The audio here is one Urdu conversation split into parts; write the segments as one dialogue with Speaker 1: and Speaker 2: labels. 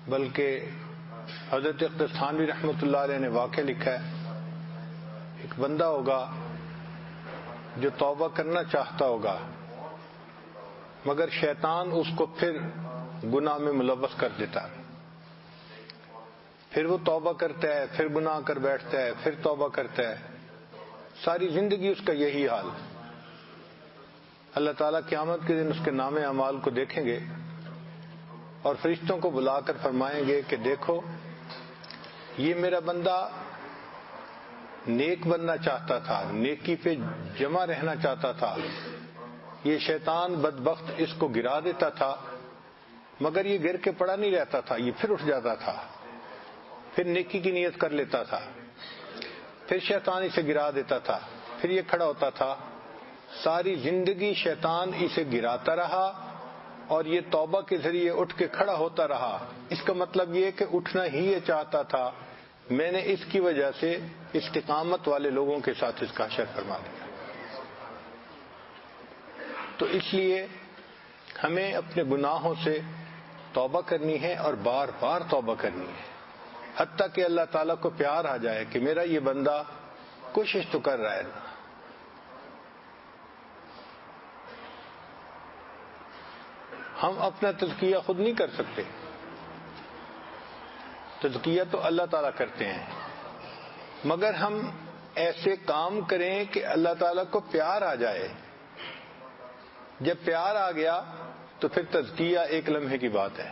Speaker 1: بلکہ حضرت اقدس تھانوی رحمۃ اللہ علیہ نے واقعہ لکھا ہے، ایک بندہ ہوگا جو توبہ کرنا چاہتا ہوگا مگر شیطان اس کو پھر گناہ میں ملوث کر دیتا ہے، پھر وہ توبہ کرتا ہے، پھر گناہ کر بیٹھتا ہے، پھر توبہ کرتا ہے، ساری زندگی اس کا یہی حال۔ اللہ تعالیٰ قیامت کے دن اس کے نام اعمال کو دیکھیں گے اور فرشتوں کو بلا کر فرمائیں گے کہ دیکھو یہ میرا بندہ نیک بننا چاہتا تھا، نیکی پہ جمع رہنا چاہتا تھا، یہ شیطان بدبخت اس کو گرا دیتا تھا، مگر یہ گر کے پڑا نہیں رہتا تھا، یہ پھر اٹھ جاتا تھا، پھر نیکی کی نیت کر لیتا تھا، پھر شیطان اسے گرا دیتا تھا، پھر یہ کھڑا ہوتا تھا، ساری زندگی شیطان اسے گراتا رہا اور یہ توبہ کے ذریعے اٹھ کے کھڑا ہوتا رہا۔ اس کا مطلب یہ کہ اٹھنا ہی یہ چاہتا تھا، میں نے اس کی وجہ سے استقامت والے لوگوں کے ساتھ اس کا حشر فرما دیا۔ تو اس لیے ہمیں اپنے گناہوں سے توبہ کرنی ہے اور بار بار توبہ کرنی ہے، حتیٰ کہ اللہ تعالیٰ کو پیار آ جائے کہ میرا یہ بندہ کوشش تو کر رہا ہے نا۔ ہم اپنا تزکیہ خود نہیں کر سکتے، تزکیہ تو اللہ تعالیٰ کرتے ہیں، مگر ہم ایسے کام کریں کہ اللہ تعالیٰ کو پیار آ جائے۔ جب پیار آ گیا تو پھر تزکیہ ایک لمحے کی بات ہے۔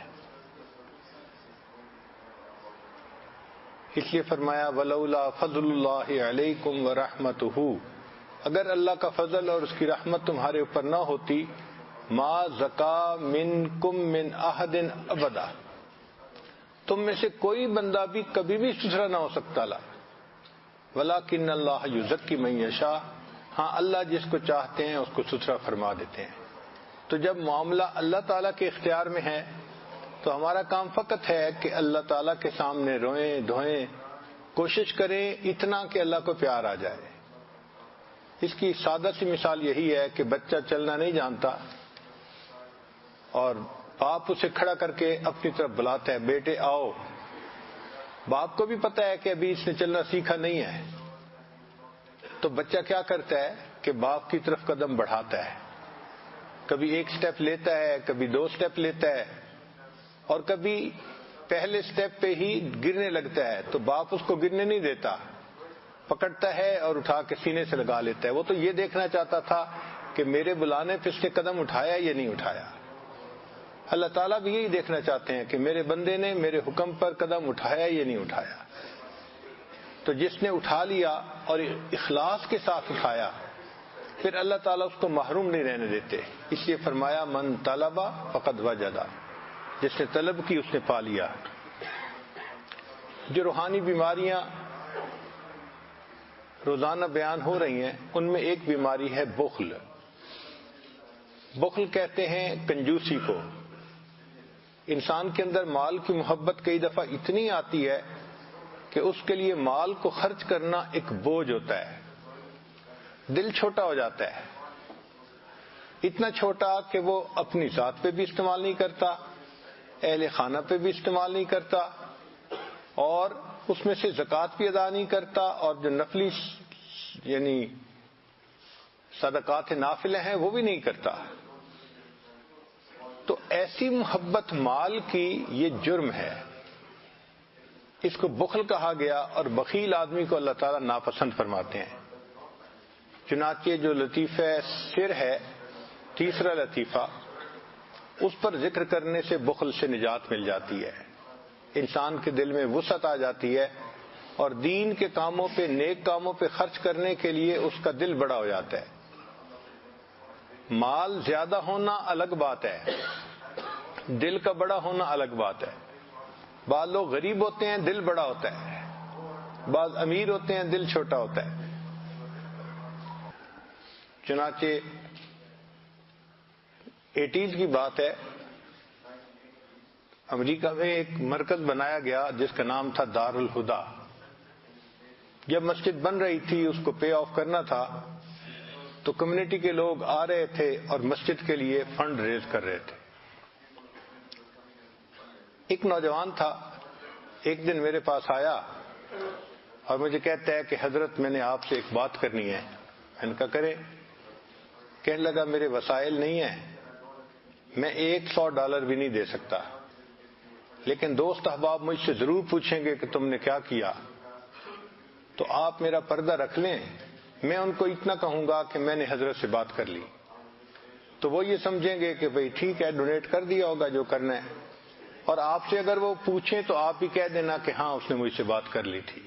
Speaker 1: اس لیے فرمایا وَلَوْلَا فَضْلُ اللَّهِ عَلَيْكُمْ وَرَحْمَتُهُ، اگر اللہ کا فضل اور اس کی رحمت تمہارے اوپر نہ ہوتی، ما زکا منکم من احد ابدا، تم میں سے کوئی بندہ بھی کبھی بھی ستھرا نہ ہو سکتا لا، ولیکن اللہ یزکی من یشاء، ہاں اللہ جس کو چاہتے ہیں اس کو ستھرا فرما دیتے ہیں۔ تو جب معاملہ اللہ تعالیٰ کے اختیار میں ہے تو ہمارا کام فقط ہے کہ اللہ تعالیٰ کے سامنے روئیں دھوئیں، کوشش کریں اتنا کہ اللہ کو پیار آ جائے۔ اس کی سادہ سی مثال یہی ہے کہ بچہ چلنا نہیں جانتا اور باپ اسے کھڑا کر کے اپنی طرف بلاتا ہے، بیٹے آؤ۔ باپ کو بھی پتہ ہے کہ ابھی اس نے چلنا سیکھا نہیں ہے، تو بچہ کیا کرتا ہے کہ باپ کی طرف قدم بڑھاتا ہے، کبھی ایک سٹیپ لیتا ہے، کبھی دو سٹیپ لیتا ہے، اور کبھی پہلے سٹیپ پہ ہی گرنے لگتا ہے تو باپ اس کو گرنے نہیں دیتا، پکڑتا ہے اور اٹھا کے سینے سے لگا لیتا ہے۔ وہ تو یہ دیکھنا چاہتا تھا کہ میرے بلانے پہ اس نے قدم اٹھایا یا نہیں اٹھایا۔ اللہ تعالیٰ بھی یہی دیکھنا چاہتے ہیں کہ میرے بندے نے میرے حکم پر قدم اٹھایا یا نہیں اٹھایا۔ تو جس نے اٹھا لیا اور اخلاص کے ساتھ اٹھایا، پھر اللہ تعالیٰ اس کو محروم نہیں رہنے دیتے۔ اس لیے فرمایا من طلب فقد وجد، جس نے طلب کی اس نے پا لیا۔ جو روحانی بیماریاں روزانہ بیان ہو رہی ہیں ان میں ایک بیماری ہے بخل۔ بخل کہتے ہیں کنجوسی کو۔ انسان کے اندر مال کی محبت کئی دفعہ اتنی آتی ہے کہ اس کے لیے مال کو خرچ کرنا ایک بوجھ ہوتا ہے، دل چھوٹا ہو جاتا ہے، اتنا چھوٹا کہ وہ اپنی ذات پہ بھی استعمال نہیں کرتا، اہل خانہ پہ بھی استعمال نہیں کرتا، اور اس میں سے زکوٰۃ بھی ادا نہیں کرتا، اور جو نفلی یعنی صدقات نافلہ ہیں وہ بھی نہیں کرتا۔ تو ایسی محبت مال کی یہ جرم ہے، اس کو بخل کہا گیا، اور بخیل آدمی کو اللہ تعالیٰ ناپسند فرماتے ہیں۔ چنانچہ جو لطیفہ سر ہے، تیسرا لطیفہ، اس پر ذکر کرنے سے بخل سے نجات مل جاتی ہے، انسان کے دل میں وسعت آ جاتی ہے، اور دین کے کاموں پہ نیک کاموں پہ خرچ کرنے کے لیے اس کا دل بڑا ہو جاتا ہے۔ مال زیادہ ہونا الگ بات ہے، دل کا بڑا ہونا الگ بات ہے۔ بعض لوگ غریب ہوتے ہیں دل بڑا ہوتا ہے، بعض امیر ہوتے ہیں دل چھوٹا ہوتا ہے۔ چنانچہ 80s کی بات ہے، امریکہ میں ایک مرکز بنایا گیا جس کا نام تھا دار الہدا۔ جب مسجد بن رہی تھی، اس کو پے آف کرنا تھا، تو کمیونٹی کے لوگ آ رہے تھے اور مسجد کے لیے فنڈ ریز کر رہے تھے۔ ایک نوجوان تھا، ایک دن میرے پاس آیا اور مجھے کہتا ہے کہ حضرت میں نے آپ سے ایک بات کرنی ہے۔ میں نے کہا کرے؟ کہنے لگا میرے وسائل نہیں ہیں، میں $100 بھی نہیں دے سکتا، لیکن دوست احباب مجھ سے ضرور پوچھیں گے کہ تم نے کیا کیا، تو آپ میرا پردہ رکھ لیں، میں ان کو اتنا کہوں گا کہ میں نے حضرت سے بات کر لی، تو وہ یہ سمجھیں گے کہ بھئی ٹھیک ہے ڈونیٹ کر دیا ہوگا جو کرنا ہے، اور آپ سے اگر وہ پوچھیں تو آپ ہی کہہ دینا کہ ہاں اس نے مجھ سے بات کر لی تھی۔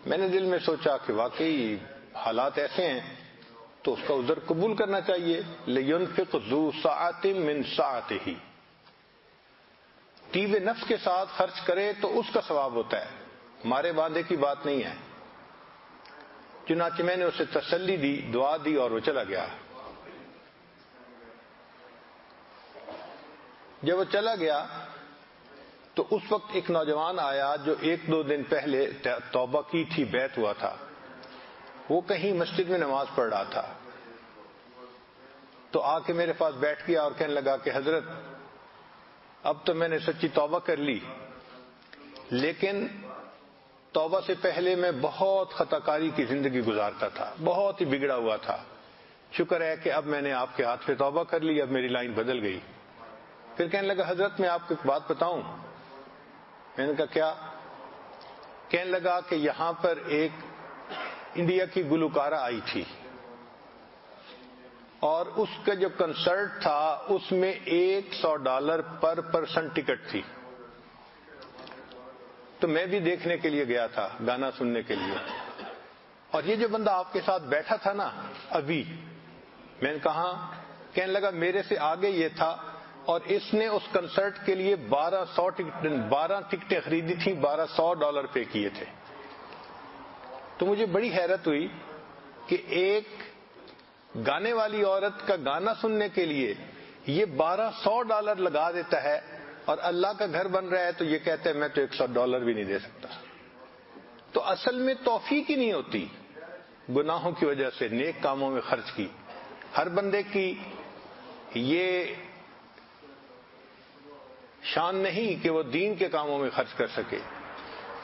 Speaker 1: میں نے دل میں سوچا کہ واقعی حالات ایسے ہیں تو اس کا عذر قبول کرنا چاہیے۔ لِيُنْفِقْ ذُو سَعَةٍ مِّن سَعَتِهِ، طیب نفس کے ساتھ خرچ کرے تو اس کا ثواب ہوتا ہے، مارے باندھے کی بات نہیں ہے۔ چنانچہ میں نے اسے تسلی دی، دعا دی اور وہ چلا گیا۔ جب وہ چلا گیا تو اس وقت ایک نوجوان آیا جو 1-2 دن پہلے توبہ کی تھی، بیعت ہوا تھا، وہ کہیں مسجد میں نماز پڑھ رہا تھا، تو آ کے میرے پاس بیٹھ گیا اور کہنے لگا کہ حضرت اب تو میں نے سچی توبہ کر لی، لیکن توبہ سے پہلے میں بہت خطا کاری کی زندگی گزارتا تھا، بہت ہی بگڑا ہوا تھا، شکر ہے کہ اب میں نے آپ کے ہاتھ پہ توبہ کر لی، اب میری لائن بدل گئی۔ پھر کہنے لگا حضرت میں آپ کو ایک بات بتاؤں؟ میں نے کہا کیا؟ کہنے لگا کہ یہاں پر ایک انڈیا کی گلوکارہ آئی تھی اور اس کا جو کنسرٹ تھا اس میں $100 پر پرسن ٹکٹ تھی، تو میں بھی دیکھنے کے لیے گیا تھا، گانا سننے کے لیے، اور یہ جو بندہ آپ کے ساتھ بیٹھا تھا نا ابھی، میں نے کہا، کہنے لگا میرے سے آگے یہ تھا اور اس نے اس کنسرٹ کے لیے 12 ٹکٹیں خریدی تھیں، $1200 پے کیے تھے۔ تو مجھے بڑی حیرت ہوئی کہ ایک گانے والی عورت کا گانا سننے کے لیے یہ $1200 لگا دیتا ہے، اور اللہ کا گھر بن رہا ہے تو یہ کہتا ہے میں تو $100 بھی نہیں دے سکتا۔ تو اصل میں توفیق ہی نہیں ہوتی، گناہوں کی وجہ سے نیک کاموں میں خرچ کی۔ ہر بندے کی یہ شان نہیں کہ وہ دین کے کاموں میں خرچ کر سکے،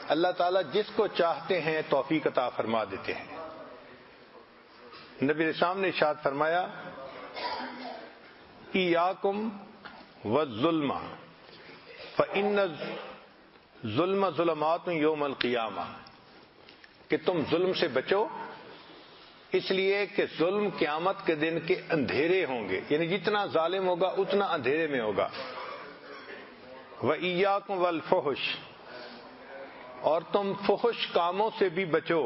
Speaker 1: اللہ تعالیٰ جس کو چاہتے ہیں توفیق عطا فرما دیتے ہیں۔ نبی اسلام نے ارشاد فرمایا ایاکم والظلم فإن الظلم ظلمات یوم القیامہ، کہ تم ظلم سے بچو، اس لیے کہ ظلم قیامت کے دن کے اندھیرے ہوں گے، یعنی جتنا ظالم ہوگا اتنا اندھیرے میں ہوگا۔ وَإِيَّاكُمْ وَالْفُحْشِ، اور تم فحش کاموں سے بھی بچو،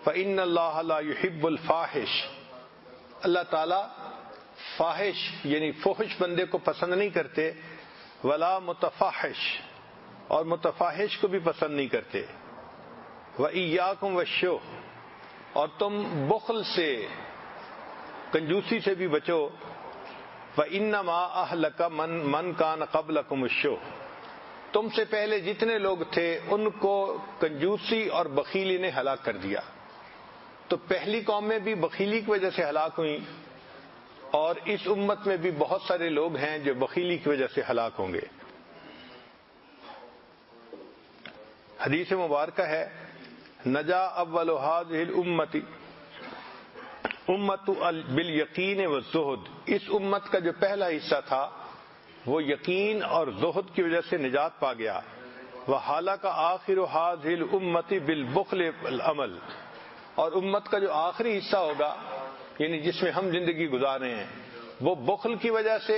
Speaker 1: فإن اللہ لا يحب الفاحش، اللہ تعالی فاحش یعنی فحش بندے کو پسند نہیں کرتے، ولا متفاحش، اور متفاحش کو بھی پسند نہیں کرتے۔ وإياكم والشح، اور تم بخل سے، کنجوسی سے بھی بچو، فإنما أهلك من كان قبلكم الشح، تم سے پہلے جتنے لوگ تھے ان کو کنجوسی اور بخیلی نے ہلاک کر دیا۔ تو پہلی قومیں بھی بخیلی کی وجہ سے ہلاک ہوئیں، اور اس امت میں بھی بہت سارے لوگ ہیں جو بخیلی کی وجہ سے ہلاک ہوں گے۔ حدیث مبارکہ ہے نجا اول هذه الامت امت بالیقین والزہد، اس امت کا جو پہلا حصہ تھا وہ یقین اور زہد کی وجہ سے نجات پا گیا۔ وَحَلَكَ آخِرُ هَذِهِ الْأُمَّةِ بِالْبُخْلِ وَالْعَمَلِ، اور امت کا جو آخری حصہ ہوگا یعنی جس میں ہم زندگی گزار رہے ہیں، وہ بخل کی وجہ سے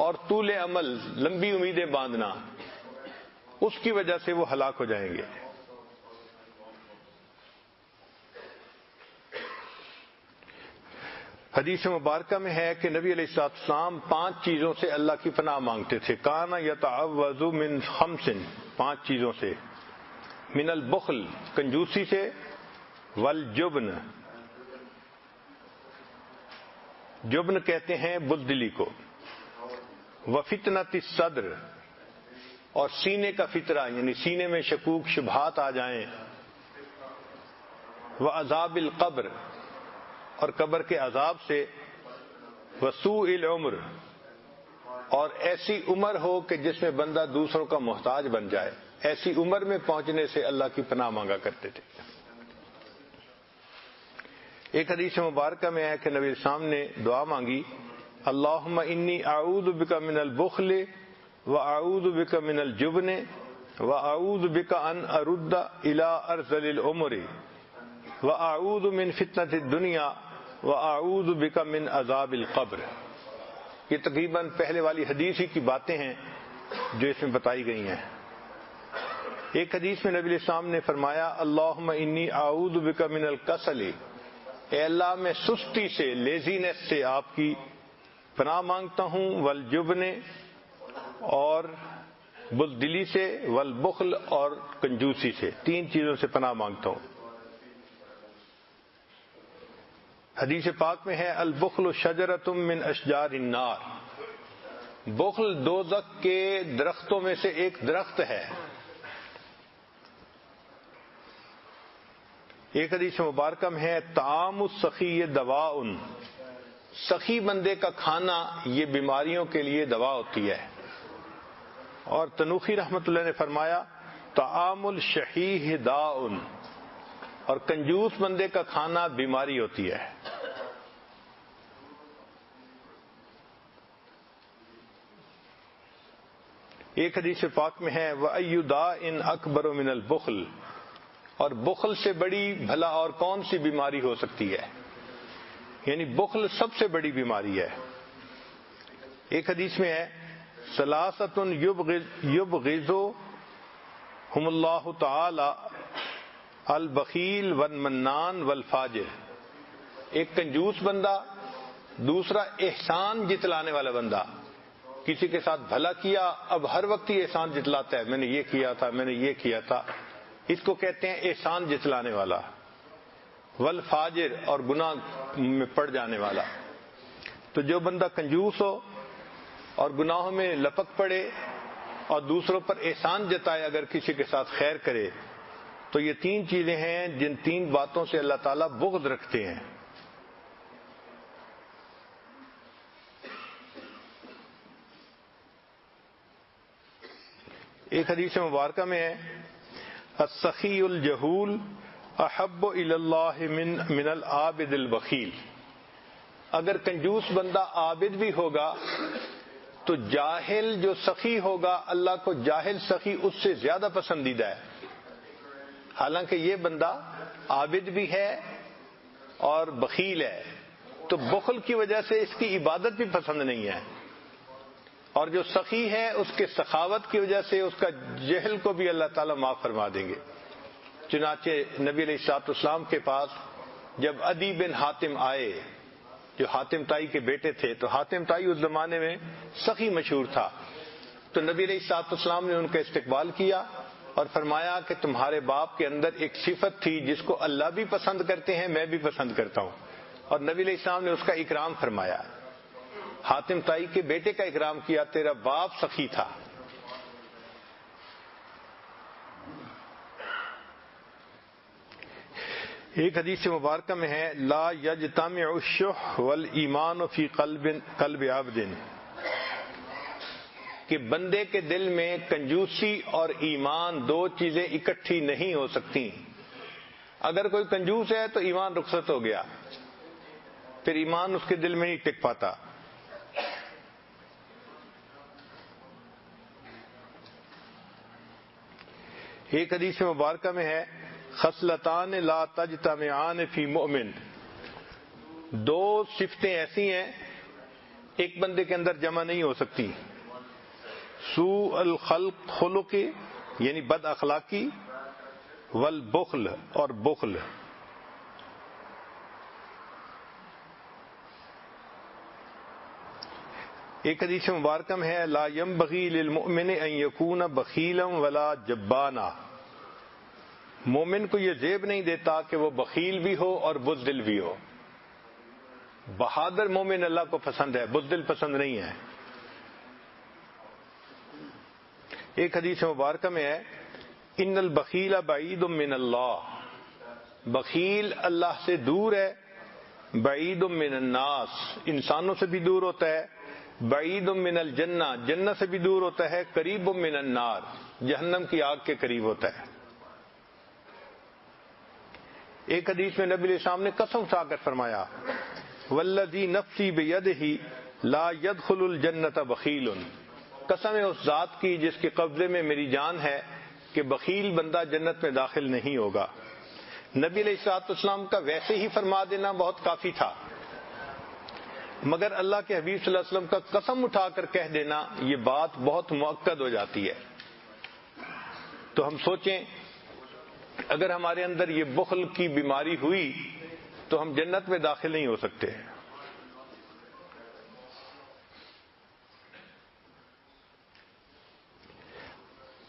Speaker 1: اور طول عمل، لمبی امیدیں باندھنا، اس کی وجہ سے وہ ہلاک ہو جائیں گے۔ حدیث مبارکہ میں ہے کہ نبی علیہ السلام 5 چیزوں سے اللہ کی پناہ مانگتے تھے۔ کان یتعوذ من 5، 5 چیزوں سے، من البخل، کنجوسی سے، والجبن، جبن کہتے ہیں بزدلی کو، وفتنۃ الصدر، اور سینے کا فطرہ یعنی سینے میں شکوک شبہات آ جائیں، وعذاب القبر، اور قبر کے عذاب سے، وسوء العمر، اور ایسی عمر ہو کہ جس میں بندہ دوسروں کا محتاج بن جائے، ایسی عمر میں پہنچنے سے اللہ کی پناہ مانگا کرتے تھے۔ ایک حدیث مبارکہ میں ہے کہ نبی اسلام نے دعا مانگی، اللہم انی اعوذ بک من البخل واعوذ بک من الجبن واعوذ بک ان ارد الی ارذل العمر واعوذ من فتنۃ الدنیا واعوذ بک من عذاب القبر۔ یہ تقریباً پہلے والی حدیث ہی کی باتیں ہیں جو اس میں بتائی گئی ہیں۔ ایک حدیث میں نبی الاسلام نے فرمایا، اللہم انی اعوذ بک من الکسل، اے اللہ میں سستی سے، لیزینس سے آپ کی پناہ مانگتا ہوں، والجبن اور بزدلی سے، والبخل اور کنجوسی سے، تین چیزوں سے پناہ مانگتا ہوں۔ حدیث پاک میں ہے، البخل شجرۃ من اشجار النار، بخل دوزخ کے درختوں میں سے ایک درخت ہے۔ ایک حدیث مبارکہ میں ہے، طعام السخی دواء، سخی بندے کا کھانا یہ بیماریوں کے لیے دوا ہوتی ہے۔ اور تنوخی رحمۃ اللہ نے فرمایا، طعام الشحیح داء، اور کنجوس بندے کا کھانا بیماری ہوتی ہے۔ ایک حدیث پاک میں ہے، وَأَيُّ دَاءٍ أَكْبَرُ مِنَ الْبُخْلِ، اور بخل سے بڑی بھلا اور کون سی بیماری ہو سکتی ہے، یعنی بخل سب سے بڑی بیماری ہے۔ ایک حدیث میں ہے، ثلاثۃ یبغضہم اللہ تعالی البخیل والمنان والفاجر، ایک کنجوس بندہ، دوسرا احسان جتلانے والا بندہ، کسی کے ساتھ بھلا کیا اب ہر وقت ہی احسان جتلاتا ہے، میں نے یہ کیا تھا، میں نے یہ کیا تھا، اس کو کہتے ہیں احسان جتلانے والا، والفاجر اور گناہ میں پڑ جانے والا۔ تو جو بندہ کنجوس ہو اور گناہوں میں لپک پڑے اور دوسروں پر احسان جتائے، اگر کسی کے ساتھ خیر کرے، تو یہ تین چیزیں ہیں جن تین باتوں سے اللہ تعالیٰ بغض رکھتے ہیں۔ ایک حدیث مبارکہ میں ہے، السخی الجہول احب الی اللہ من العابد البخیل، اگر کنجوس بندہ عابد بھی ہوگا تو جاہل جو سخی ہوگا اللہ کو جاہل سخی اس سے زیادہ پسندیدہ ہے۔ حالانکہ یہ بندہ عابد بھی ہے اور بخیل ہے، تو بخل کی وجہ سے اس کی عبادت بھی پسند نہیں ہے، اور جو سخی ہے اس کے سخاوت کی وجہ سے اس کا جہل کو بھی اللہ تعالیٰ معاف فرما دیں گے۔ چنانچہ نبی علیہ الصلوۃ والسلام کے پاس جب عدی بن حاتم آئے جو حاتم تائی کے بیٹے تھے، تو حاتم تائی اس زمانے میں سخی مشہور تھا، تو نبی علیہ الصلوۃ والسلام نے ان کا استقبال کیا اور فرمایا کہ تمہارے باپ کے اندر ایک صفت تھی جس کو اللہ بھی پسند کرتے ہیں، میں بھی پسند کرتا ہوں، اور نبی علیہ السلام نے اس کا اکرام فرمایا، حاتم تائی کے بیٹے کا اکرام کیا، تیرا باپ سخی تھا۔ ایک حدیث مبارکہ میں ہے، لا یجتمع الشح والایمان فی قلب عبد، کہ بندے کے دل میں کنجوسی اور ایمان دو چیزیں اکٹھی نہیں ہو سکتی۔ اگر کوئی کنجوس ہے تو ایمان رخصت ہو گیا، پھر ایمان اس کے دل میں نہیں ٹک پاتا۔ ایک حدیث مبارکہ میں ہے، خصلتان لا تجتمعان فی مؤمن، دو صفتیں ایسی ہیں ایک بندے کے اندر جمع نہیں ہو سکتی، سوء الخلق یعنی بد اخلاقی، والبخل اور بخل۔ ایک حدیث مبارکہ میں ہے، لا ينبغي للمؤمن ان يكون بخیلا ولا جبانا، مومن کو یہ زیب نہیں دیتا کہ وہ بخیل بھی ہو اور بزدل بھی ہو۔ بہادر مومن اللہ کو پسند ہے، بزدل پسند نہیں ہے۔ ایک حدیث مبارکہ میں ہے، ان البخیل بعید من اللہ، بخیل اللہ سے دور ہے، بعید من الناس، انسانوں سے بھی دور ہوتا ہے، بعید من الجنہ، جنت سے بھی دور ہوتا ہے، قریب من النار، جہنم کی آگ کے قریب ہوتا ہے۔ ایک حدیث میں نبی علیہ السلام نے قسم اٹھا کر فرمایا والذی نفسی بیدہ لا يدخل الجنت بخیل، قسم ہے اس ذات کی جس کے قبضے میں میری جان ہے کہ بخیل بندہ جنت میں داخل نہیں ہوگا۔ نبی علیہ الصلوۃ والسلام کا ویسے ہی فرما دینا بہت کافی تھا، مگر اللہ کے حبیب صلی اللہ علیہ وسلم کا قسم اٹھا کر کہہ دینا یہ بات بہت مؤکد ہو جاتی ہے۔ تو ہم سوچیں اگر ہمارے اندر یہ بخل کی بیماری ہوئی تو ہم جنت میں داخل نہیں ہو سکتے۔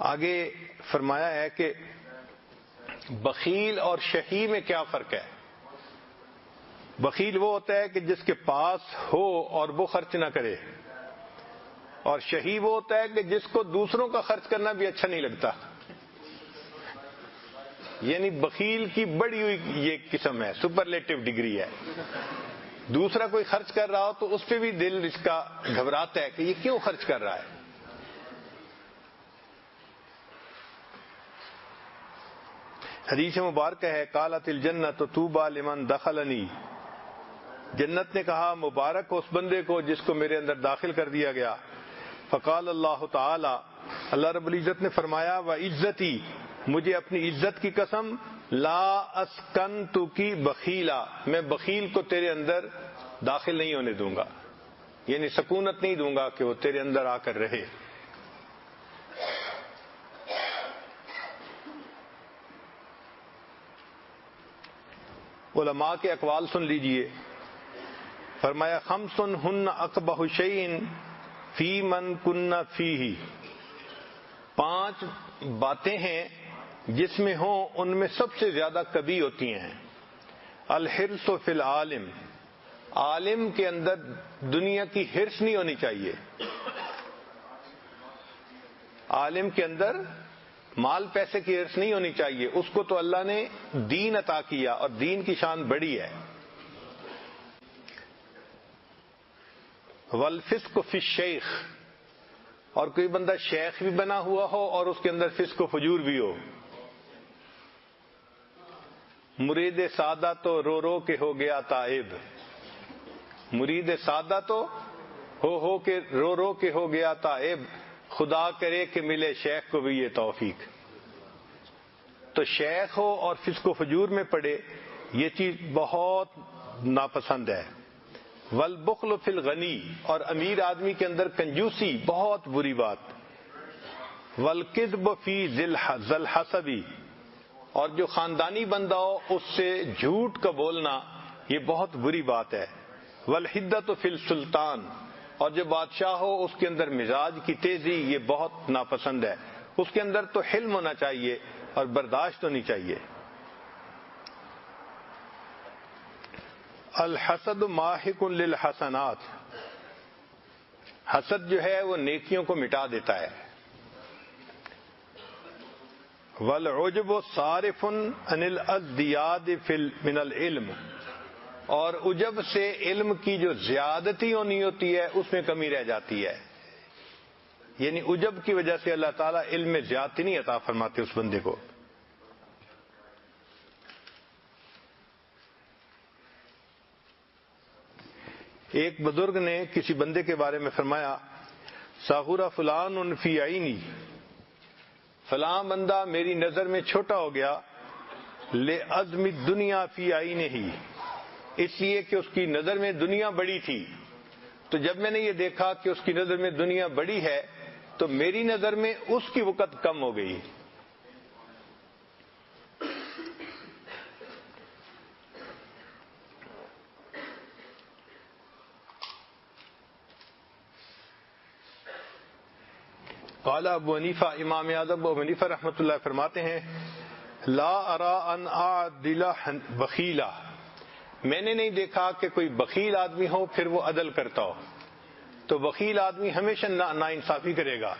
Speaker 1: آگے فرمایا ہے کہ بخیل اور شحیح میں کیا فرق ہے۔ بخیل وہ ہوتا ہے کہ جس کے پاس ہو اور وہ خرچ نہ کرے، اور شحیح وہ ہوتا ہے کہ جس کو دوسروں کا خرچ کرنا بھی اچھا نہیں لگتا۔ یعنی بخیل کی بڑی ہوئی یہ قسم ہے، سپرلیٹو ڈگری ہے۔ دوسرا کوئی خرچ کر رہا ہو تو اس پہ بھی دل اس کا گھبراتا ہے کہ یہ کیوں خرچ کر رہا ہے۔ حدیث مبارکہ ہے قالت الجنت طوبی لمن دخلنی، جنت نے کہا مبارک ہو اس بندے کو جس کو میرے اندر داخل کر دیا گیا۔ فقال اللہ تعالی، اللہ رب العزت نے فرمایا وعزتی، مجھے اپنی عزت کی قسم، لا اسکنتک بخیلا، میں بخیل کو تیرے اندر داخل نہیں ہونے دوں گا، یعنی سکونت نہیں دوں گا کہ وہ تیرے اندر آ کر رہے۔ علماء کے اقوال سن لیجئے، فرمایا خمس ہن اقبح شیء فی من کن فیہ، 5 باتیں ہیں جس میں ہوں ان میں سب سے زیادہ کبھی ہوتی ہیں۔ الحرص فی العالم، عالم کے اندر دنیا کی حرص نہیں ہونی چاہیے۔ عالم کے اندر مال پیسے کی حرص نہیں ہونی چاہیے، اس کو تو اللہ نے دین عطا کیا اور دین کی شان بڑی ہے۔ والفسق فی الشیخ، اور کوئی بندہ شیخ بھی بنا ہوا ہو اور اس کے اندر فسق و فجور بھی ہو۔ مرید سادہ تو رو رو کے ہو گیا تائب، مرید سادہ تو ہو کے رو رو کے ہو گیا تائب، خدا کرے کہ ملے شیخ کو بھی یہ توفیق۔ تو شیخ ہو اور فسق و فجور میں پڑے، یہ چیز بہت ناپسند ہے۔ والبخل فی الغنی، اور امیر آدمی کے اندر کنجوسی بہت بری بات۔ والکذب فی ذی الحسب، اور جو خاندانی بندہ ہو اس سے جھوٹ کا بولنا یہ بہت بری بات ہے۔ والحدۃ فی السلطان، اور جو بادشاہ ہو اس کے اندر مزاج کی تیزی یہ بہت ناپسند ہے، اس کے اندر تو حلم ہونا چاہیے اور برداشت ہونی چاہیے۔ الحسد ماحق للحسنات، حسد جو ہے وہ نیکیوں کو مٹا دیتا ہے۔ والعجب صارف عن الازدیاد من العلم، اور عجب سے علم کی جو زیادتی ہونی ہوتی ہے اس میں کمی رہ جاتی ہے، یعنی عجب کی وجہ سے اللہ تعالیٰ علم میں زیادتی نہیں عطا فرماتے اس بندے کو۔ ایک بزرگ نے کسی بندے کے بارے میں فرمایا صغر فلان فی عینی، فلاں بندہ میری نظر میں چھوٹا ہو گیا، لعظم الدنیا فی عینہ، اس لیے کہ اس کی نظر میں دنیا بڑی تھی، تو جب میں نے یہ دیکھا کہ اس کی نظر میں دنیا بڑی ہے تو میری نظر میں اس کی وقت کم ہو گئی۔ قال ابو حنیفہ، امام اعظم ابو حنیفہ رحمۃ اللہ فرماتے ہیں لا ارى ان اعدل بخیلا، میں نے نہیں دیکھا کہ کوئی بخیل آدمی ہو پھر وہ عدل کرتا ہو، تو بخیل آدمی ہمیشہ ناانصافی کرے گا۔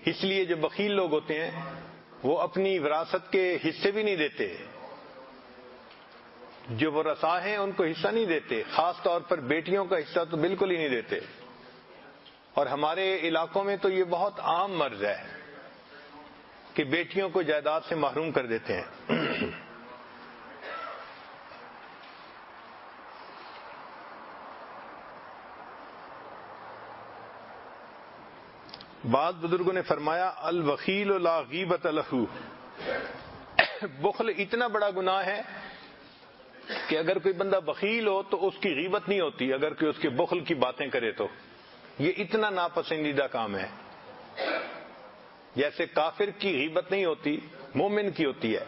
Speaker 1: اس لیے جو بخیل لوگ ہوتے ہیں وہ اپنی وراثت کے حصے بھی نہیں دیتے، جو ورثاء ہیں ان کو حصہ نہیں دیتے، خاص طور پر بیٹیوں کا حصہ تو بالکل ہی نہیں دیتے، اور ہمارے علاقوں میں تو یہ بہت عام مرض ہے کہ بیٹیوں کو جائیداد سے محروم کر دیتے ہیں۔ بعض بزرگوں نے فرمایا البخیل لا غیبت لہ، بخل اتنا بڑا گناہ ہے کہ اگر کوئی بندہ بخیل ہو تو اس کی غیبت نہیں ہوتی، اگر کوئی اس کے بخل کی باتیں کرے تو یہ اتنا ناپسندیدہ کام ہے۔ جیسے کافر کی غیبت نہیں ہوتی، مومن کی ہوتی ہے،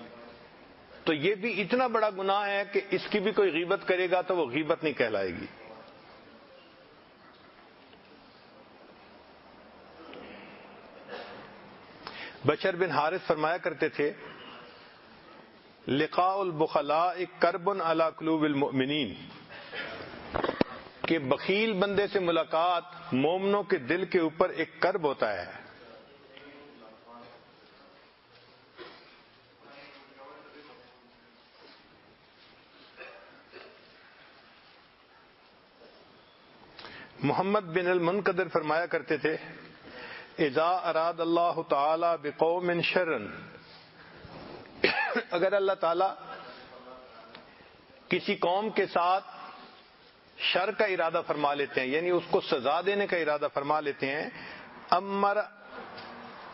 Speaker 1: تو یہ بھی اتنا بڑا گناہ ہے کہ اس کی بھی کوئی غیبت کرے گا تو وہ غیبت نہیں کہلائے گی۔ بشر بن حارث فرمایا کرتے تھے لقاء البخلاء کرب علی قلوب المؤمنین، کہ بخیل بندے سے ملاقات مومنوں کے دل کے اوپر ایک کرب ہوتا ہے۔ محمد بن المنقدر فرمایا کرتے تھے اذا اراد اللہ تعالی بقوم شرا، اگر اللہ تعالی کسی قوم کے ساتھ شر کا ارادہ فرما لیتے ہیں، یعنی اس کو سزا دینے کا ارادہ فرما لیتے ہیں،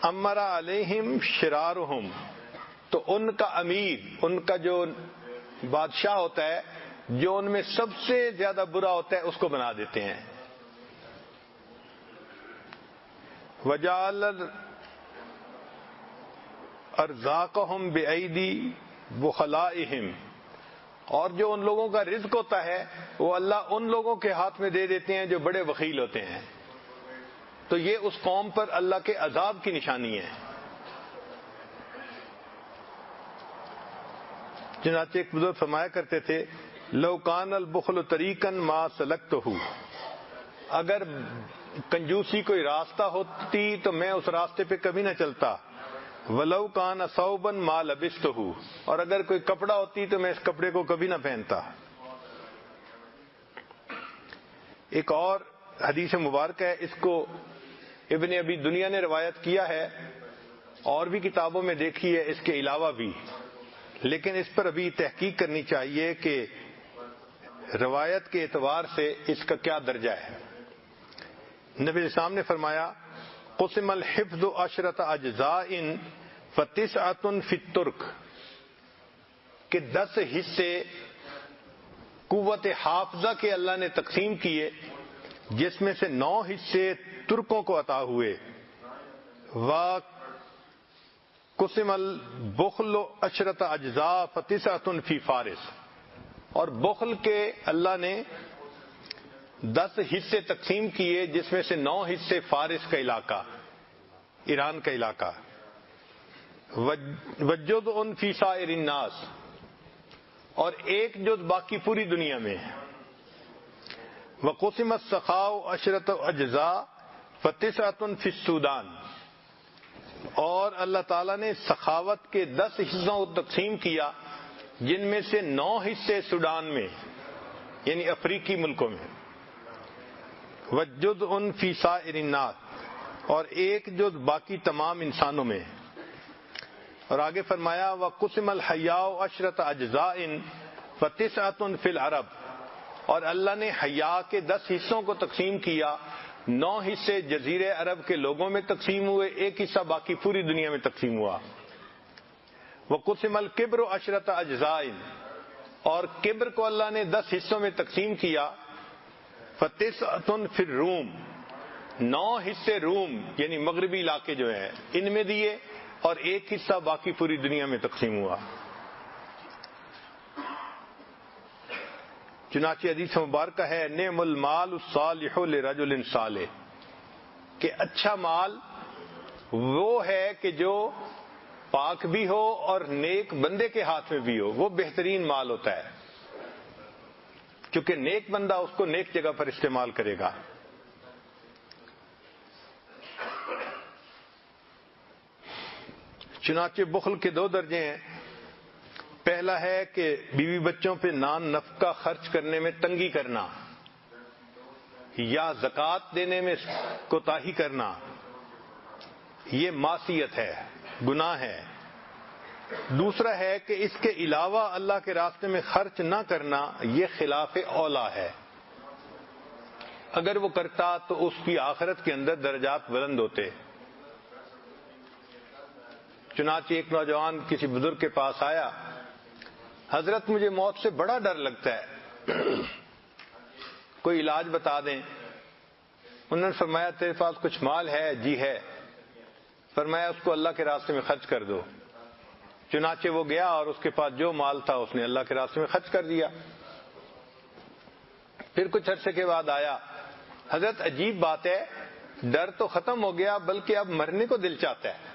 Speaker 1: امر علیہم شرارہم، تو ان کا امیر، ان کا جو بادشاہ ہوتا ہے، جو ان میں سب سے زیادہ برا ہوتا ہے، اس کو بنا دیتے ہیں۔ وجعل ارزاقہم بأیدی بخلائہم، اور جو ان لوگوں کا رزق ہوتا ہے وہ اللہ ان لوگوں کے ہاتھ میں دے دیتے ہیں جو بڑے بخیل ہوتے ہیں، تو یہ اس قوم پر اللہ کے عذاب کی نشانی ہے۔ چنانچہ ایک بزرگ فرمایا کرتے تھے لو کان البخل طریقا ما سلکتہ، اگر کنجوسی کوئی راستہ ہوتی تو میں اس راستے پہ کبھی نہ چلتا، ولو کان ثوبا ما لبستہ، اور اگر کوئی کپڑا ہوتی تو میں اس کپڑے کو کبھی نہ پہنتا۔ ایک اور حدیث مبارکہ ہے، اس کو ابن ابی دنیا نے روایت کیا ہے، اور بھی کتابوں میں دیکھی ہے اس کے علاوہ بھی، لیکن اس پر ابھی تحقیق کرنی چاہیے کہ روایت کے اعتبار سے اس کا کیا درجہ ہے۔ نبی اسلام نے فرمایا قسم الحفظ عشرۃ اجزاء فتسعۃ فی الترک، کہ 10 حصے قوت حافظہ کے اللہ نے تقسیم کیے، جس میں سے 9 حصے ترکوں کو عطا ہوئے۔ قسم البخل عشرۃ اجزاء فتسعۃ فی فارس، اور بخل کے اللہ نے 10 حصے تقسیم کیے، جس میں سے 9 حصے فارس کا علاقہ، ایران کا علاقہ۔ وجزء فی سائر الناس، اور 1 جز باقی پوری دنیا میں۔ وقسم السخاء عشرۃ اجزاء فتسعۃ فی السودان، اور اللہ تعالیٰ نے سخاوت کے 10 حصوں کو تقسیم کیا، جن میں سے 9 حصے سوڈان میں، یعنی افریقی ملکوں میں۔ وجزء فی سائر الناس، اور 1 جز باقی تمام انسانوں میں۔ اور آگے فرمایا وقسم الحیاء عشرۃ اجزاء فتسعۃ فی العرب، اور اللہ نے حیا کے 10 حصوں کو تقسیم کیا، 9 حصے جزیرے عرب کے لوگوں میں تقسیم ہوئے، 1 حصہ باقی پوری دنیا میں تقسیم ہوا۔ وقسم الکبر عشرۃ اجزاء، اور کبر کو اللہ نے 10 حصوں میں تقسیم کیا، فتسعۃ فی الروم، 9 حصے روم یعنی مغربی علاقے جو ہیں ان میں دیے، اور 1 حصہ باقی پوری دنیا میں تقسیم ہوا۔ چنانچہ حدیث مبارکہ ہے نعم المال الصالح لرجل صالح، کہ اچھا مال وہ ہے کہ جو پاک بھی ہو اور نیک بندے کے ہاتھ میں بھی ہو، وہ بہترین مال ہوتا ہے، کیونکہ نیک بندہ اس کو نیک جگہ پر استعمال کرے گا۔ چنانچہ بخل کے 2 درجے ہیں، پہلا ہے کہ بیوی بچوں پہ نان نفقہ خرچ کرنے میں تنگی کرنا یا زکوٰۃ دینے میں کوتاہی کرنا، یہ معصیت ہے، گناہ ہے۔ دوسرا ہے کہ اس کے علاوہ اللہ کے راستے میں خرچ نہ کرنا، یہ خلاف اولا ہے۔ اگر وہ کرتا تو اس کی آخرت کے اندر درجات بلند ہوتے۔ چنانچہ ایک نوجوان کسی بزرگ کے پاس آیا، حضرت مجھے موت سے بڑا ڈر لگتا ہے، کوئی علاج بتا دیں۔ انہوں نے فرمایا تیرے پاس کچھ مال ہے؟ جی ہے۔ فرمایا اس کو اللہ کے راستے میں خرچ کر دو۔ چنانچہ وہ گیا اور اس کے پاس جو مال تھا اس نے اللہ کے راستے میں خرچ کر دیا۔ پھر کچھ عرصے کے بعد آیا، حضرت عجیب بات ہے، ڈر تو ختم ہو گیا بلکہ اب مرنے کو دل چاہتا ہے۔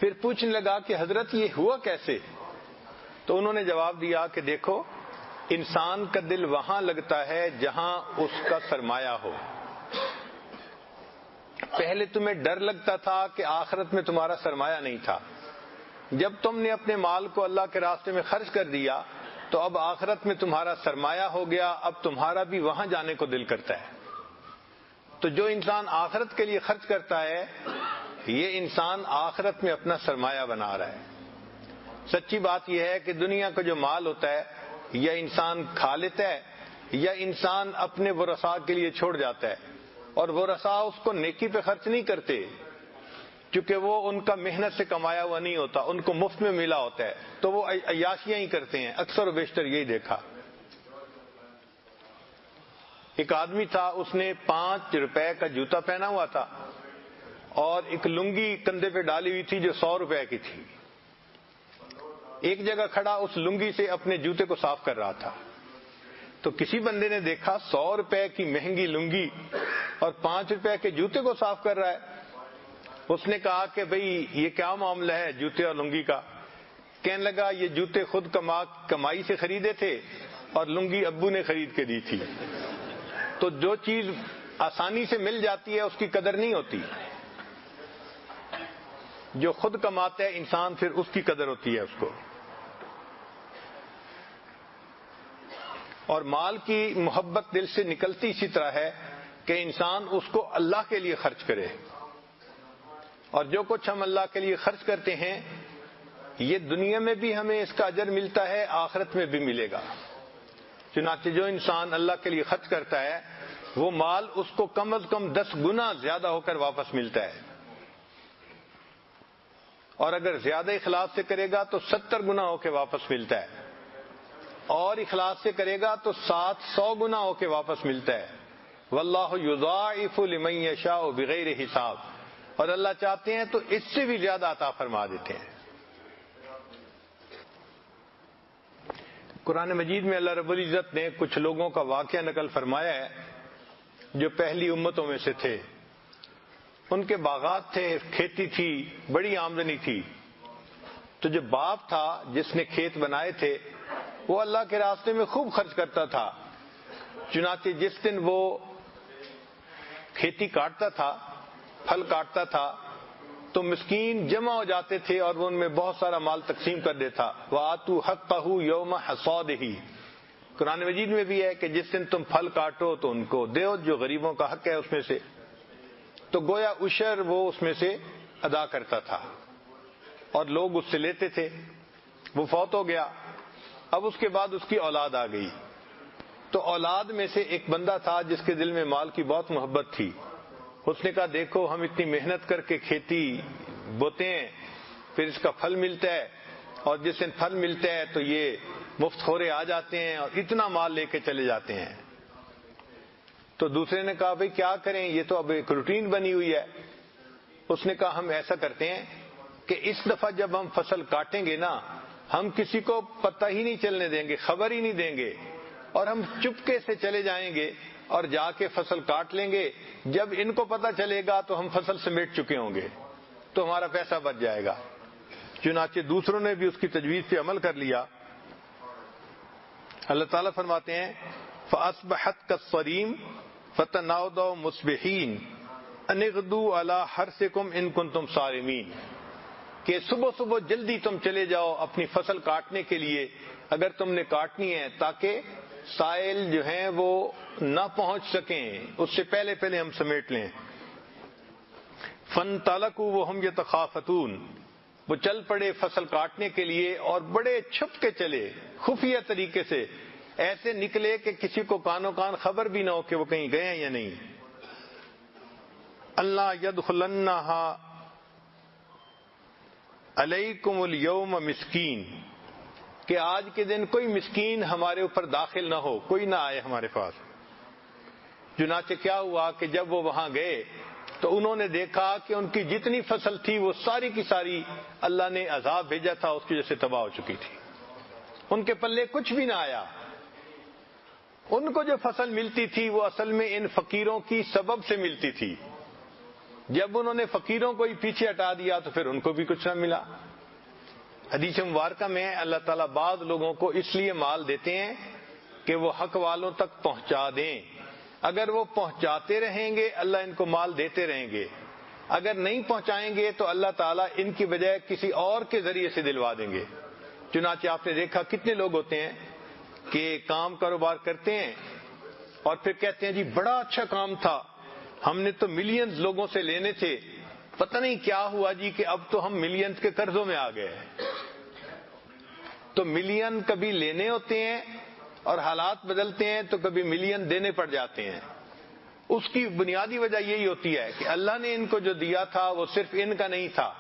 Speaker 1: پھر پوچھنے لگا کہ حضرت یہ ہوا کیسے؟ تو انہوں نے جواب دیا کہ دیکھو، انسان کا دل وہاں لگتا ہے جہاں اس کا سرمایہ ہو۔ پہلے تمہیں ڈر لگتا تھا کہ آخرت میں تمہارا سرمایہ نہیں تھا، جب تم نے اپنے مال کو اللہ کے راستے میں خرچ کر دیا تو اب آخرت میں تمہارا سرمایہ ہو گیا، اب تمہارا بھی وہاں جانے کو دل کرتا ہے۔ تو جو انسان آخرت کے لیے خرچ کرتا ہے، یہ انسان آخرت میں اپنا سرمایہ بنا رہا ہے۔ سچی بات یہ ہے کہ دنیا کا جو مال ہوتا ہے یا انسان کھا لیتا ہے یا انسان اپنے ورثاء کے لیے چھوڑ جاتا ہے، اور ورثاء اس کو نیکی پہ خرچ نہیں کرتے کیونکہ وہ ان کا محنت سے کمایا ہوا نہیں ہوتا، ان کو مفت میں ملا ہوتا ہے، تو وہ عیاشیاں ہی کرتے ہیں۔ اکثر و بیشتر یہی دیکھا۔ ایک آدمی تھا، اس نے 5 روپے کا جوتا پہنا ہوا تھا اور ایک لنگی کندھے پہ ڈالی ہوئی تھی جو 100 روپے کی تھی۔ ایک جگہ کھڑا اس لنگی سے اپنے جوتے کو صاف کر رہا تھا، تو کسی بندے نے دیکھا 100 روپے کی مہنگی لنگی اور 5 روپے کے جوتے کو صاف کر رہا ہے۔ اس نے کہا کہ بھئی یہ کیا معاملہ ہے جوتے اور لنگی کا؟ کہنے لگا یہ جوتے خود کمائی سے خریدے تھے اور لنگی ابو نے خرید کے دی تھی۔ تو جو چیز آسانی سے مل جاتی ہے اس کی قدر نہیں ہوتی، جو خود کماتا ہے انسان پھر اس کی قدر ہوتی ہے اس کو۔ اور مال کی محبت دل سے نکلتی اسی طرح ہے کہ انسان اس کو اللہ کے لیے خرچ کرے، اور جو کچھ ہم اللہ کے لیے خرچ کرتے ہیں یہ دنیا میں بھی ہمیں اس کا اجر ملتا ہے، آخرت میں بھی ملے گا۔ چنانچہ جو انسان اللہ کے لیے خرچ کرتا ہے وہ مال اس کو کم از کم 10 گنا زیادہ ہو کر واپس ملتا ہے، اور اگر زیادہ اخلاص سے کرے گا تو 70 گنا ہو کے واپس ملتا ہے، اور اخلاص سے کرے گا تو 700 گنا ہو کے واپس ملتا ہے۔ واللہ یضاعف لمن یشاء بغیر حساب، اور اللہ چاہتے ہیں تو اس سے بھی زیادہ عطا فرما دیتے ہیں۔ قرآن مجید میں اللہ رب العزت نے کچھ لوگوں کا واقعہ نقل فرمایا ہے جو پہلی امتوں میں سے تھے۔ ان کے باغات تھے، کھیتی تھی، بڑی آمدنی تھی، تو جو باپ تھا جس نے کھیت بنائے تھے وہ اللہ کے راستے میں خوب خرچ کرتا تھا۔ چنانچہ جس دن وہ کھیتی کاٹتا تھا، پھل کاٹتا تھا، تو مسکین جمع ہو جاتے تھے اور وہ ان میں بہت سارا مال تقسیم کر دیتا۔ وَآتُوا حَقَّهُ يَوْمَ حَصَادِهِ، قرآن مجید میں بھی ہے کہ جس دن تم پھل کاٹو تو ان کو دیو جو غریبوں کا حق ہے اس میں سے۔ تو گویا عشر وہ اس میں سے ادا کرتا تھا اور لوگ اس سے لیتے تھے۔ وہ فوت ہو گیا، اب اس کے بعد اس کی اولاد آ گئی، تو اولاد میں سے ایک بندہ تھا جس کے دل میں مال کی بہت محبت تھی۔ اس نے کہا دیکھو ہم اتنی محنت کر کے کھیتی بوتے ہیں، پھر اس کا پھل ملتا ہے، اور جس دن پھل ملتا ہے تو یہ مفت خورے آ جاتے ہیں اور اتنا مال لے کے چلے جاتے ہیں۔ تو دوسرے نے کہا بھئی کیا کریں، یہ تو اب ایک روٹین بنی ہوئی ہے۔ اس نے کہا ہم ایسا کرتے ہیں کہ اس دفعہ جب ہم فصل کاٹیں گے نا، ہم کسی کو پتہ ہی نہیں چلنے دیں گے، خبر ہی نہیں دیں گے، اور ہم چپکے سے چلے جائیں گے اور جا کے فصل کاٹ لیں گے۔ جب ان کو پتہ چلے گا تو ہم فصل سمیٹ چکے ہوں گے، تو ہمارا پیسہ بچ جائے گا۔ چنانچہ دوسروں نے بھی اس کی تجویز پہ عمل کر لیا۔ اللہ تعالیٰ فرماتے ہیں فَأَصْبَحَتْ كَالصَّرِيمِ فَتَنَادَوْا مُصْبِحِينَ أَنِ اغْدُوا عَلَىٰ حَرْثِكُمْ إِن كُنتُمْ صَارِمِينَ، کہ صبح صبح جلدی تم چلے جاؤ اپنی فصل کاٹنے کے لیے اگر تم نے کاٹنی ہے، تاکہ سائل جو ہیں وہ نہ پہنچ سکیں، اس سے پہلے پہلے ہم سمیٹ لیں۔ فانطلقوا وهم يتخافتون، وہ چل پڑے فصل کاٹنے کے لیے اور بڑے چھپ کے چلے، خفیہ طریقے سے، ایسے نکلے کہ کسی کو کانوں کان خبر بھی نہ ہو کہ وہ کہیں گئے ہیں یا نہیں۔ اللہ یدخلنہا علیکم اليوم مسکین، کہ آج کے دن کوئی مسکین ہمارے اوپر داخل نہ ہو، کوئی نہ آئے ہمارے پاس۔ چنانچہ کیا ہوا کہ جب وہ وہاں گئے تو انہوں نے دیکھا کہ ان کی جتنی فصل تھی وہ ساری کی ساری اللہ نے عذاب بھیجا تھا اس کی وجہ سے تباہ ہو چکی تھی، ان کے پلے کچھ بھی نہ آیا۔ ان کو جو فصل ملتی تھی وہ اصل میں ان فقیروں کی سبب سے ملتی تھی، جب انہوں نے فقیروں کو ہی پیچھے ہٹا دیا تو پھر ان کو بھی کچھ نہ ملا۔ حدیث مبارکہ میں اللہ تعالیٰ بعض لوگوں کو اس لیے مال دیتے ہیں کہ وہ حق والوں تک پہنچا دیں، اگر وہ پہنچاتے رہیں گے اللہ ان کو مال دیتے رہیں گے، اگر نہیں پہنچائیں گے تو اللہ تعالیٰ ان کی بجائے کسی اور کے ذریعے سے دلوا دیں گے۔ چنانچہ آپ نے دیکھا کتنے لوگ ہوتے ہیں کہ کام کاروبار کرتے ہیں اور پھر کہتے ہیں جی بڑا اچھا کام تھا، ہم نے تو ملینز لوگوں سے لینے تھے، پتہ نہیں کیا ہوا جی کہ اب تو ہم ملینز کے قرضوں میں آ گئے ہیں۔ تو ملین کبھی لینے ہوتے ہیں اور حالات بدلتے ہیں تو کبھی ملین دینے پڑ جاتے ہیں۔ اس کی بنیادی وجہ یہی ہوتی ہے کہ اللہ نے ان کو جو دیا تھا وہ صرف ان کا نہیں تھا،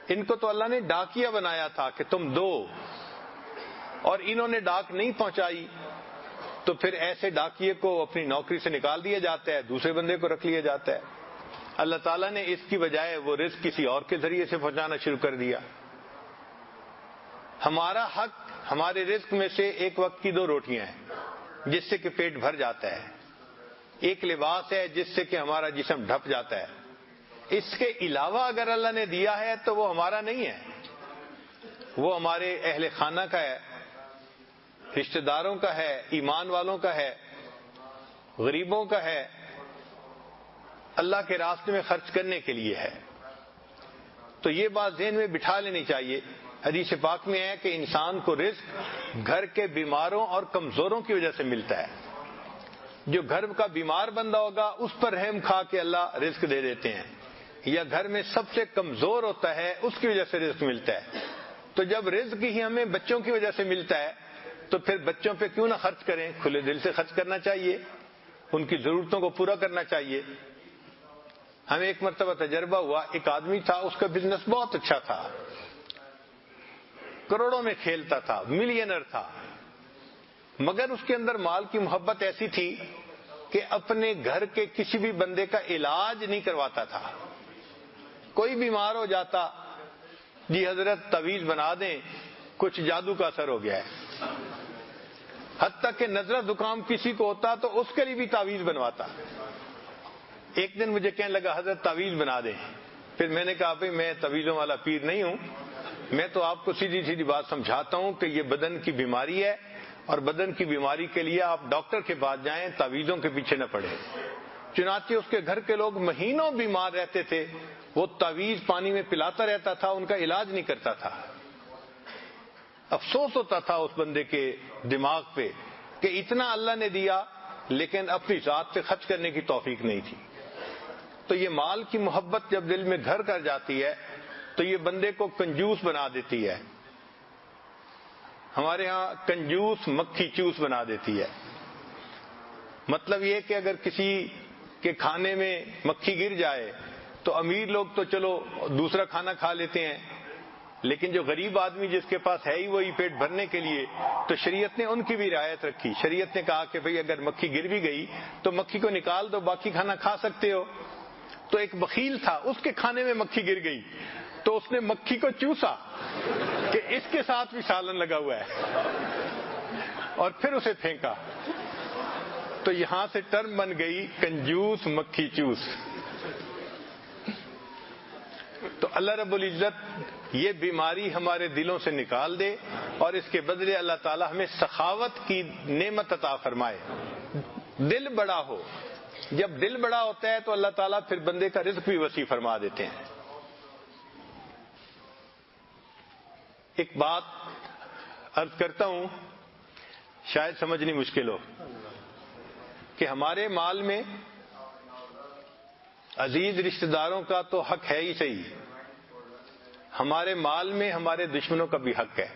Speaker 1: ان کو تو اللہ نے ڈاکیا بنایا تھا کہ تم دو، اور انہوں نے ڈاک نہیں پہنچائی تو پھر ایسے ڈاکیے کو اپنی نوکری سے نکال دیا جاتا ہے، دوسرے بندے کو رکھ لیا جاتا ہے۔ اللہ تعالیٰ نے اس کی بجائے وہ رزق کسی اور کے ذریعے سے پہنچانا شروع کر دیا۔ ہمارا حق ہمارے رزق میں سے ایک وقت کی 2 روٹیاں ہیں جس سے کہ پیٹ بھر جاتا ہے، ایک لباس ہے جس سے کہ ہمارا جسم ڈھپ جاتا ہے۔ اس کے علاوہ اگر اللہ نے دیا ہے تو وہ ہمارا نہیں ہے، وہ ہمارے اہل خانہ کا ہے، رشتہ داروں کا ہے، ایمان والوں کا ہے، غریبوں کا ہے، اللہ کے راستے میں خرچ کرنے کے لیے ہے۔ تو یہ بات ذہن میں بٹھا لینی چاہیے۔ حدیث پاک میں ہے کہ انسان کو رزق گھر کے بیماروں اور کمزوروں کی وجہ سے ملتا ہے۔ جو گھر کا بیمار بندہ ہوگا اس پر رحم کھا کے اللہ رزق دے دیتے ہیں، یا گھر میں سب سے کمزور ہوتا ہے اس کی وجہ سے رزق ملتا ہے۔ تو جب رزق ہی ہمیں بچوں کی وجہ سے ملتا ہے تو پھر بچوں پہ کیوں نہ خرچ کریں، کھلے دل سے خرچ کرنا چاہیے، ان کی ضرورتوں کو پورا کرنا چاہیے۔ ہمیں ایک مرتبہ تجربہ ہوا، ایک آدمی تھا، اس کا بزنس بہت اچھا تھا، کروڑوں میں کھیلتا تھا، ملینر تھا، مگر اس کے اندر مال کی محبت ایسی تھی کہ اپنے گھر کے کسی بھی بندے کا علاج نہیں کرواتا تھا۔ کوئی بیمار ہو جاتا، جی حضرت تعویذ بنا دیں، کچھ جادو کا اثر ہو گیا ہے۔ حتیٰ کہ نزلہ زکام کسی کو ہوتا تو اس کے لیے بھی تعویذ بنواتا۔ ایک دن مجھے کہنے لگا حضرت تعویذ بنا دیں، پھر میں نے کہا بھائی میں تعویذوں والا پیر نہیں ہوں، میں تو آپ کو سیدھی سیدھی بات سمجھاتا ہوں کہ یہ بدن کی بیماری ہے اور بدن کی بیماری کے لیے آپ ڈاکٹر کے پاس جائیں، تعویذوں کے پیچھے نہ پڑیں۔ چنانچہ اس کے گھر کے لوگ مہینوں بیمار رہتے تھے، وہ تعویذ پانی میں پلاتا رہتا تھا، ان کا علاج نہیں کرتا تھا۔ افسوس ہوتا تھا اس بندے کے دماغ پہ کہ اتنا اللہ نے دیا لیکن اپنی ذات پہ خرچ کرنے کی توفیق نہیں تھی۔ تو یہ مال کی محبت جب دل میں گھر کر جاتی ہے تو یہ بندے کو کنجوس بنا دیتی ہے۔ ہمارے ہاں کنجوس مکھی چوس بنا دیتی ہے۔ مطلب یہ کہ اگر کسی کے کھانے میں مکھی گر جائے تو امیر لوگ تو چلو دوسرا کھانا کھا لیتے ہیں، لیکن جو غریب آدمی جس کے پاس ہے ہی وہی پیٹ بھرنے کے لیے، تو شریعت نے ان کی بھی رعایت رکھی۔ شریعت نے کہا کہ بھئی اگر مکھی گر بھی گئی تو مکھی کو نکال دو، باقی کھانا کھا سکتے ہو۔ تو ایک بخیل تھا، اس کے کھانے میں مکھی گر گئی تو اس نے مکھی کو چوسا کہ اس کے ساتھ بھی سالن لگا ہوا ہے، اور پھر اسے پھینکا۔ تو یہاں سے ٹرم بن گئی کنجوس مکھی چوس۔ تو اللہ رب العزت یہ بیماری ہمارے دلوں سے نکال دے اور اس کے بدلے اللہ تعالی ہمیں سخاوت کی نعمت عطا فرمائے، دل بڑا ہو۔ جب دل بڑا ہوتا ہے تو اللہ تعالیٰ پھر بندے کا رزق بھی وسیع فرما دیتے ہیں۔ ایک بات عرض کرتا ہوں، شاید سمجھنی مشکل ہو، کہ ہمارے مال میں عزیز رشتہ داروں کا تو حق ہے ہی صحیح، ہمارے مال میں ہمارے دشمنوں کا بھی حق ہے.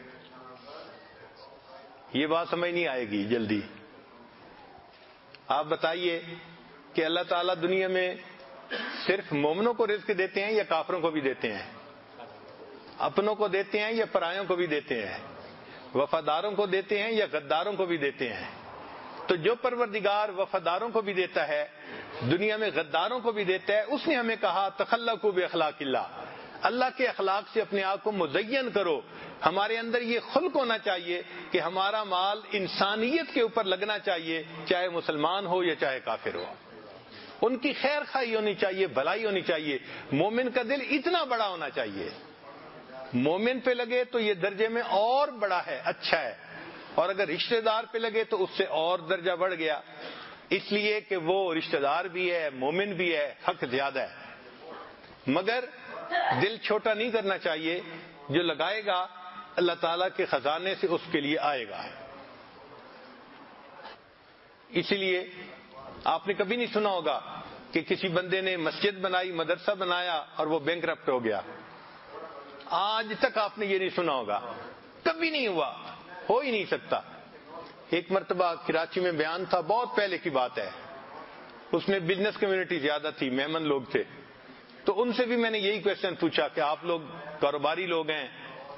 Speaker 1: یہ بات سمجھ نہیں آئے گی جلدی. آپ بتائیے کہ اللہ تعالیٰ دنیا میں صرف مومنوں کو رزق دیتے ہیں یا کافروں کو بھی دیتے ہیں؟ اپنوں کو دیتے ہیں یا پرایوں کو بھی دیتے ہیں؟ وفاداروں کو دیتے ہیں یا غداروں کو بھی دیتے ہیں؟ تو جو پروردگار وفاداروں کو بھی دیتا ہے، دنیا میں غداروں کو بھی دیتا ہے، اس نے ہمیں کہا تخلقوا باخلاق اللہ، اللہ کے اخلاق سے اپنے آپ کو مزین کرو. ہمارے اندر یہ خلق ہونا چاہیے کہ ہمارا مال انسانیت کے اوپر لگنا چاہیے، چاہے مسلمان ہو یا چاہے کافر ہو. ان کی خیر خواہی ہونی چاہیے، بھلائی ہونی چاہیے. مومن کا دل اتنا بڑا ہونا چاہیے، مومن پہ لگے تو یہ درجے میں اور بڑا ہے، اچھا ہے، اور اگر رشتہ دار پہ لگے تو اس سے اور درجہ بڑھ گیا، اس لیے کہ وہ رشتہ دار بھی ہے، مومن بھی ہے، حق زیادہ ہے. مگر دل چھوٹا نہیں کرنا چاہیے، جو لگائے گا اللہ تعالیٰ کے خزانے سے اس کے لیے آئے گا. اسی لیے آپ نے کبھی نہیں سنا ہوگا کہ کسی بندے نے مسجد بنائی، مدرسہ بنایا اور وہ بینکرپٹ ہو گیا. آج تک آپ نے یہ نہیں سنا ہوگا، کبھی نہیں ہوا، ہو ہی نہیں سکتا. ایک مرتبہ کراچی میں بیان تھا، بہت پہلے کی بات ہے، اس میں بزنس کمیونٹی زیادہ تھی، میمن لوگ تھے. تو ان سے بھی میں نے یہی کویسچن پوچھا کہ آپ لوگ کاروباری لوگ ہیں،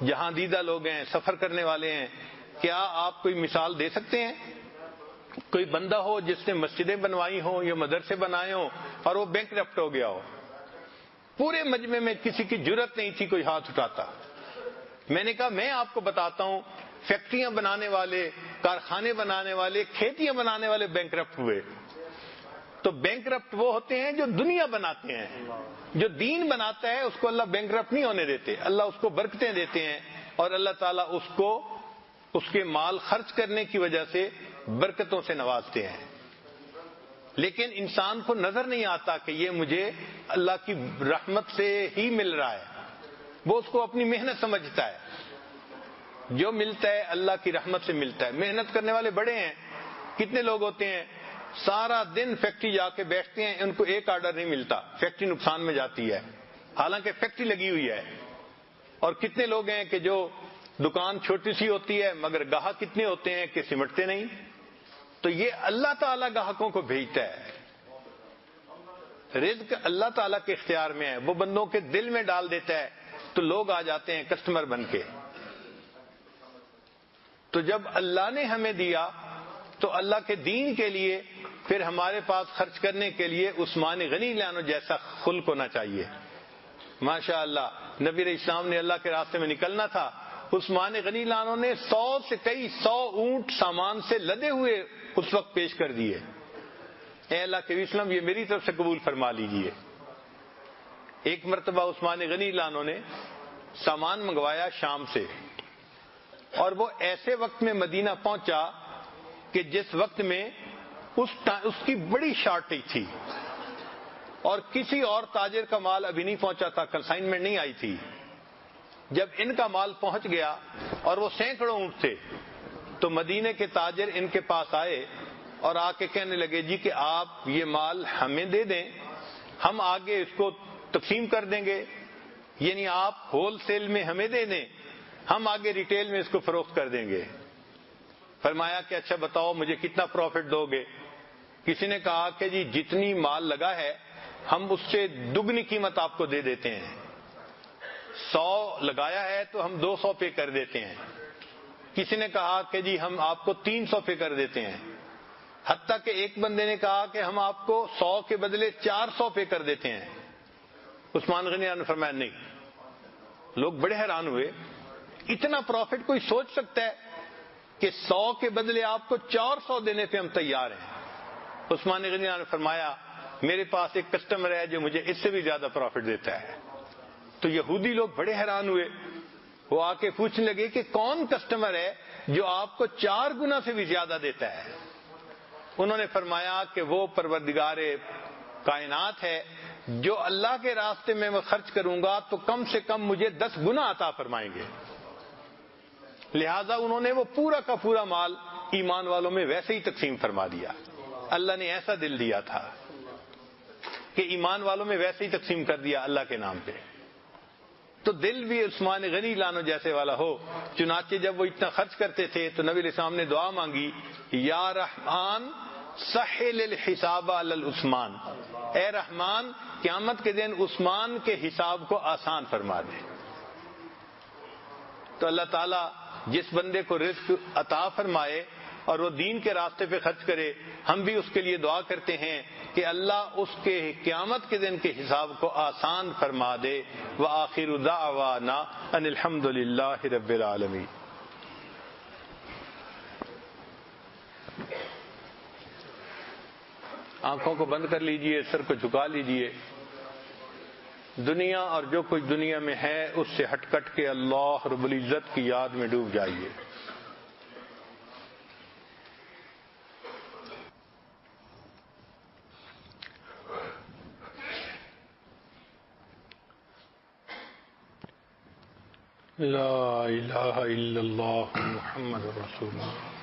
Speaker 1: جہاں دیدہ لوگ ہیں، سفر کرنے والے ہیں، کیا آپ کوئی مثال دے سکتے ہیں؟ کوئی بندہ ہو جس نے مسجدیں بنوائی ہوں یا مدرسے بنائے ہوں اور وہ بینکرپٹ ہو گیا ہو؟ پورے مجمع میں کسی کی جرأت نہیں تھی کوئی ہاتھ اٹھاتا. میں نے کہا میں آپ کو بتاتا ہوں، فیکٹریاں بنانے والے، کارخانے بنانے والے، کھیتیاں بنانے والے بینکرپٹ ہوئے. تو بینکرپٹ وہ ہوتے ہیں جو دنیا بناتے ہیں. جو دین بناتا ہے اس کو اللہ بینکرپٹ نہیں ہونے دیتے، اللہ اس کو برکتیں دیتے ہیں، اور اللہ تعالیٰ اس کو اس کے مال خرچ کرنے کی وجہ سے برکتوں سے نوازتے ہیں. لیکن انسان کو نظر نہیں آتا کہ یہ مجھے اللہ کی رحمت سے ہی مل رہا ہے، وہ اس کو اپنی محنت سمجھتا ہے. جو ملتا ہے اللہ کی رحمت سے ملتا ہے. محنت کرنے والے بڑے ہیں، کتنے لوگ ہوتے ہیں سارا دن فیکٹری جا کے بیٹھتے ہیں، ان کو ایک آرڈر نہیں ملتا، فیکٹری نقصان میں جاتی ہے، حالانکہ فیکٹری لگی ہوئی ہے. اور کتنے لوگ ہیں کہ جو دکان چھوٹی سی ہوتی ہے مگر گاہک کتنے ہوتے ہیں کہ سمٹتے نہیں. تو یہ اللہ تعالیٰ گاہکوں کو بھیجتا ہے. رزق اللہ تعالیٰ کے اختیار میں ہے، وہ بندوں کے دل میں ڈال دیتا ہے تو لوگ آ جاتے ہیں کسٹمر بن کے. تو جب اللہ نے ہمیں دیا تو اللہ کے دین کے لیے پھر ہمارے پاس خرچ کرنے کے لیے عثمان غنی لانو جیسا خلق ہونا چاہیے. ماشاء اللہ نبی علیہ السلام نے اللہ کے راستے میں نکلنا تھا، عثمان غنی لانو نے 100 سے کئی 100 اونٹ سامان سے لدے ہوئے اس وقت پیش کر دیے. اے اللہ کے وسلم یہ میری طرف سے قبول فرما لیجئے. ایک مرتبہ عثمان غنی لانو نے سامان منگوایا شام سے، اور وہ ایسے وقت میں مدینہ پہنچا کہ جس وقت میں اس کی بڑی شارٹیج تھی، اور کسی اور تاجر کا مال ابھی نہیں پہنچا تھا، کنسائنمنٹ نہیں آئی تھی. جب ان کا مال پہنچ گیا اور وہ سینکڑوں اونٹ تھے تو مدینے کے تاجر ان کے پاس آئے اور آ کے کہنے لگے جی کہ آپ یہ مال ہمیں دے دیں، ہم آگے اس کو تقسیم کر دیں گے، یعنی آپ ہول سیل میں ہمیں دے دیں، ہم آگے ریٹیل میں اس کو فروخت کر دیں گے. فرمایا کہ اچھا بتاؤ مجھے کتنا پروفٹ دو گے؟ کسی نے کہا کہ جی جتنی مال لگا ہے ہم اس سے دگنی قیمت آپ کو دے دیتے ہیں، 100 لگایا ہے تو ہم 200 پے کر دیتے ہیں. کسی نے کہا کہ جی ہم آپ کو 300 پے کر دیتے ہیں. حتیٰ کہ ایک بندے نے کہا کہ ہم آپ کو 100 کے بدلے 400 پے کر دیتے ہیں. عثمان غنی نے فرمایا نہیں. لوگ بڑے حیران ہوئے، اتنا پروفٹ کوئی سوچ سکتا ہے کہ 100 کے بدلے آپ کو 400 دینے پہ ہم تیار ہیں؟ عثمان غنی نے فرمایا میرے پاس ایک کسٹمر ہے جو مجھے اس سے بھی زیادہ پروفٹ دیتا ہے. تو یہودی لوگ بڑے حیران ہوئے، وہ آ کے پوچھنے لگے کہ کون کسٹمر ہے جو آپ کو 4 گنا سے بھی زیادہ دیتا ہے؟ انہوں نے فرمایا کہ وہ پروردگار کائنات ہے جو اللہ کے راستے میں میں خرچ کروں گا تو کم سے کم مجھے 10 گنا عطا فرمائیں گے. لہذا انہوں نے وہ پورا کا پورا مال ایمان والوں میں ویسے ہی تقسیم فرما دیا. اللہ نے ایسا دل دیا تھا کہ ایمان والوں میں ویسے ہی تقسیم کر دیا اللہ کے نام پہ. تو دل بھی عثمان غنی لانو جیسے والا ہو. چنانچہ جب وہ اتنا خرچ کرتے تھے تو نبی علیہ السلام نے دعا مانگی, یا رحمان سہل الحساب علی العثمان, اے رحمان قیامت کے دن عثمان کے حساب کو آسان فرما دے. تو اللہ تعالیٰ جس بندے کو رزق عطا فرمائے اور وہ دین کے راستے پہ خرچ کرے, ہم بھی اس کے لیے دعا کرتے ہیں کہ اللہ اس کے قیامت کے دن کے حساب کو آسان فرما دے. وآخر دعوانا ان الحمد للہ رب العالمین. آنکھوں کو بند کر لیجئے, سر کو جھکا لیجئے. دنیا اور جو کچھ دنیا میں ہے اس سے ہٹ کٹ کے اللہ رب العزت کی یاد میں ڈوب جائیے. لا الہ الا اللہ محمد رسول اللہ.